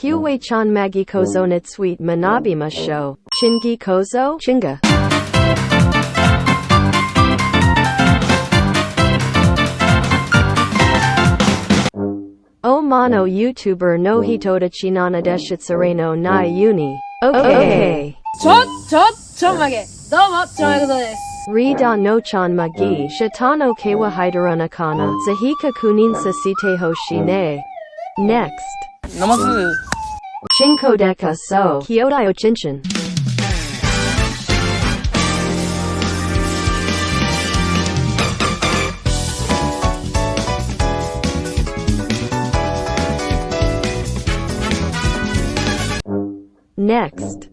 Huey chan magi kozo nitsuite manabima sho. Chingi kozo? Chinga. O mono YouTuber no hitoda chinana deshitsureno nai uni. Okay. ちょんまげ。どうも、ちょんまげ小僧です。Rida no chan magi shitano kewa hidaruna kana zahika kunin sasite hoshine. Next. 飲ます。Chinko deka so Kyodai o chinchin. Next.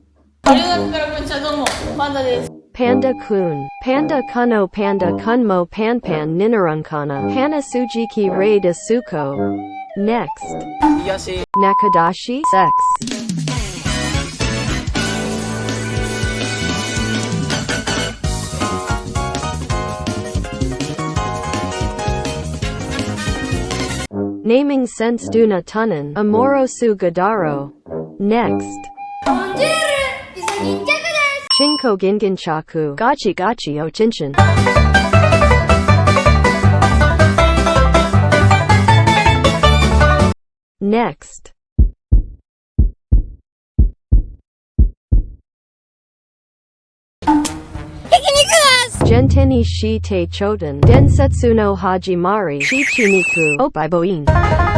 留学からこんにちは、どうも、パンダです。Panda kun. Panda kuno panda kunmo panpan ninarunkana. Hana sujiki raid asuko. Next. 癒し。Nakadashi sex. Naming sense duna tunnen. Amorosu gadaro. Next. Chinko gingin chaku. Gachi gachi o chinchin. Next. Genteni shi te choden. Densetsu no hajimari. Shichiniku. Opaiboin.